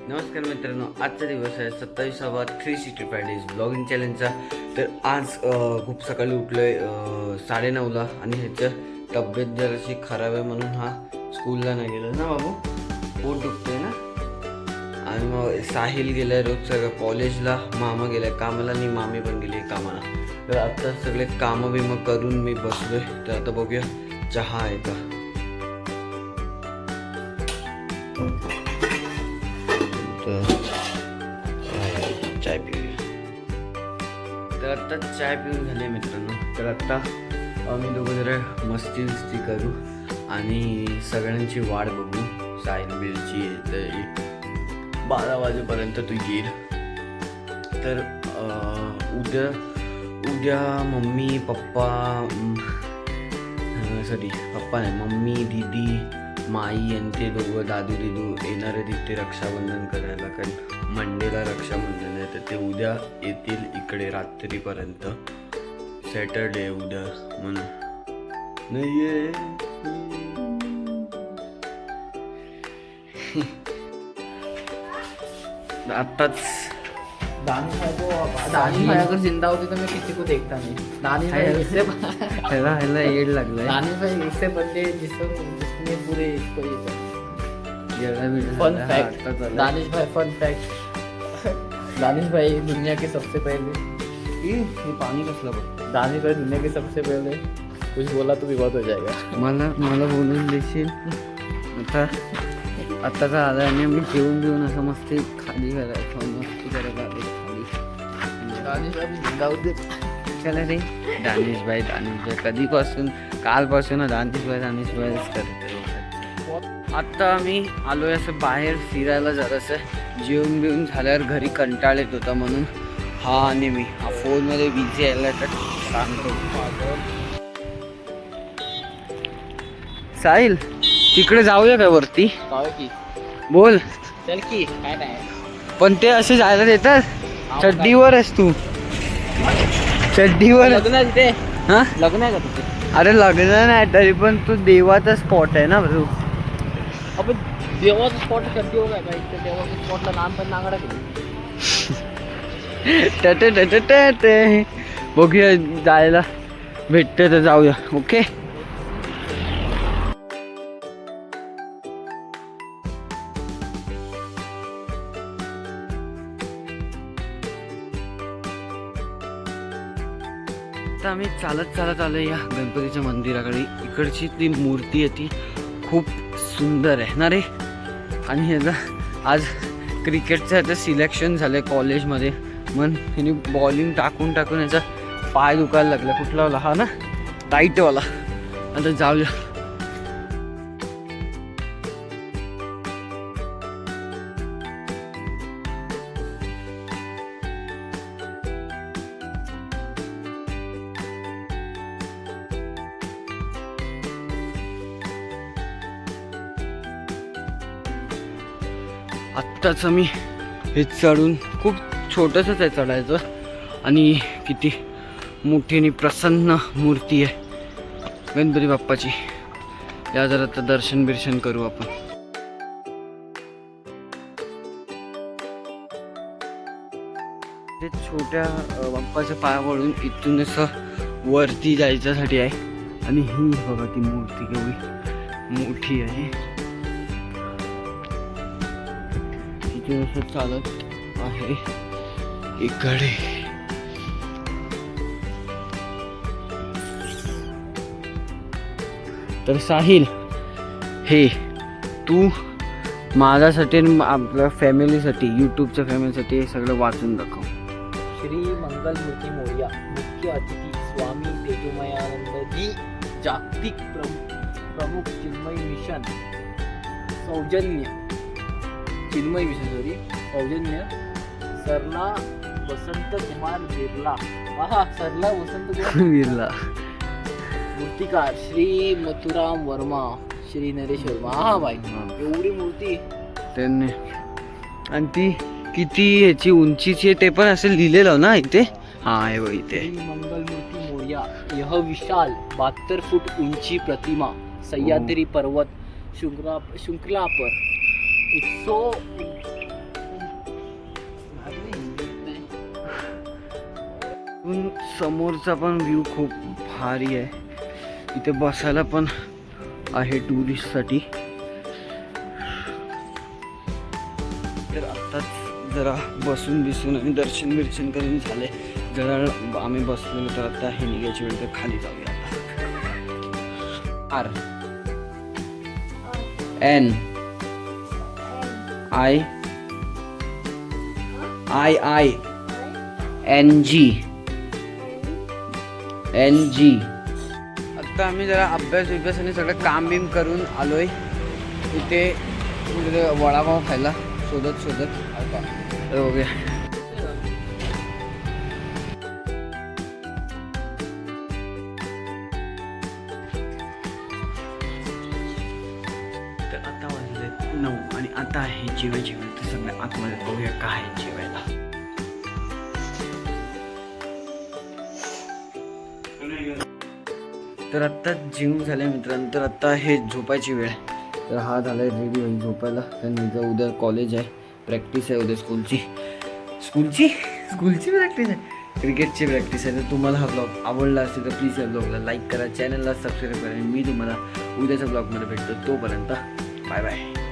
नमस्कार मित्रांनो, आजचा दिवस आहे 27वा 365 डेज ब्लॉगिंग चॅलेंजचा. तर आज खूप सकाळी उठलो आहे 9:30ला आणि ह्याचं तब्येत जराशी खराब आहे म्हणून हा स्कूलला नाही गेला ना बाबू, पोट दुखतंय ना. आणि मग साहिल गेलाय रोज सगळं कॉलेजला, मामा गेलाय कामाला आणि मामी पण गेली कामाला. तर आता सगळे कामं बिमं करून मी बसलोय. तर आता बघूया चहा आहे का. चाय पिऊया. तर आत्ता चाय पिऊन झाले मित्रांनो. तर आत्ता आम्ही दोघं जरा मस्ती करू आणि सगळ्यांची वाट बघू. साहिल बिलची तर 12 वाजेपर्यंत तू येईल. तर उद्या मम्मी पप्पा नाही, मम्मी दीदी माई आणि ते दोघं दादू दिदू येणार आहे तिथे रक्षाबंधन करायला. कारण मंडेला रक्षाबंधन आहे, तर ते उद्या येतील इकडे रात्रीपर्यंत. सॅटरडे उद्या म्हणून नाही आहे. आत्ताच दानी भाई अगर जिंदा होती तो मैं किसी को देखता नहीं. दानी भाई इससे ह्याला येड लागलाय. दानी भाई इससे बंदे जिसने पूरे इसको फन फैक्ट. दानिश भाई फन फैक्ट. दानिश भाई दुनिया के सबसे पहले ये पाणी कसलं बघ. दानिश भाई दुनिया के सबसे पहले कुछ बोला तो विवाद हो जाएगा. मला बोलून देशील. आता का आला आणि मी जेवून असं मस्ती खाली करायचं, मस्ती करायला खाली. दानिश भाई जिंदा होते चला रे. दानिश भाई कधीपासून कालपासून दानिश भाईच करतो. आत्ता आम्ही आलोय असं बाहेर फिरायला. जरासं जेवून बिवून झाल्यावर घरी कंटाळ येत होता म्हणून हा आणि मी हा फोनमध्ये बिझी यायला तर सांगतो. साहिल तिकडे जाऊया काय वरती. की बोल. चल की काय नाही. पण ते असे जायला देतात. चड्डीवर आहेस तू, चड्डीवर. लग्न आहे तिथे. हा लग्न आहे का तिथे. अरे लग्न नाही तरी पण तू देवाचा स्पॉट आहे ना तू. आपण देवाचं स्पॉट करते हो काय इथे. देवाचं स्पॉटला नाम पण नागडा केली. बघूया जायला भेटतं तर जाऊया. ओके. आता आम्ही चालत आलो या गणपतीच्या मंदिराकडे. इकडची ती मूर्ती आहे ती खूप सुंदर आहे ना रे. आणि ह्याचं आज क्रिकेटचं ह्याचं सिलेक्शन झालं आहे कॉलेजमध्ये. मग ह्याने बॉलिंग टाकून ह्याचा पाय दुखायला लागला. कुठला हा ना टाईटवाला. आता जाऊया. आत्ताच आम्ही हे चढून, खूप छोटंसंच आहे चढायचं आणि किती मोठी आणि प्रसन्न मूर्ती आहे गणपती बाप्पाची. या जरा आता दर्शन करू आपण. ते छोट्या बाप्पाच्या पायावरून इथून असं वरती जायच्यासाठी आहे. आणि ही बघा ती मूर्ती केवढी मोठी आहे. असं चालत आहे इकडे. तर साहिल हे तू माझ्यासाठी आपल्या फॅमिलीसाठी, यूट्यूबच्या फॅमिलीसाठी हे सगळं वाचून दाखव. श्री मंगलमूर्ती मोरया मुख्य अतिथी स्वामी तेजोमयानंदजी जागतिक प्रमुख चिन्मय मिशन सौजन्य सरला वसंत कुमार बिर्ला. सरला वसंत कुमार बिर्ला. मूर्तिकार श्री मथुराम वर्मा, श्री नरेश वर्मा. हा बाई एवढी मूर्ती त्यांनी. आणि ती किती ह्याची उंचीची आहे ते पण असं लिहिलेलं ना इथे. हा आहे बघ इथे. श्री मंगलमूर्ती मोरया यह विशाल 72 फुट ऊंची प्रतिमा सह्याद्री पर्वत श्रृंखला पर इथून समोरचा पण व्ह्यू खूप भारी आहे. इथे बसायला पण आहे टुरिस्टसाठी. तर आत्ताच जरा बसून बिसून आणि दर्शन बिर्शन करून झाले. जरा आम्ही बसलेलो तर आता हे निघायची वेळ तर खाली जाऊया आता. RNII NG. आता आम्ही जरा अभ्यास आणि सगळं काम बिम करून आलोय. इथे वडापाव खायला शोधत बघूया. तर आता वाजले 9 आणि आता आहे जेवायची वेळ. तर सगळ्या आतमध्ये बघूया काय आहे जेवायला. तर आत्ता जेवून झाल्या मित्रांनो. तर आता हे झोपायची वेळ. तर हा झालाय रेडी होईल झोपायला. कारण उद्या उद्या कॉलेज आहे, प्रॅक्टिस आहे उद्या स्कूलची प्रॅक्टिस आहे, क्रिकेटची प्रॅक्टिस आहे. तर तुम्हाला हा ब्लॉग आवडला असेल तर प्लीज या ब्लॉगला लाईक करा, चॅनलला सबस्क्राईब करा. आणि मी तुम्हाला उद्याच्या ब्लॉगमध्ये भेटतो. तोपर्यंत बाय बाय.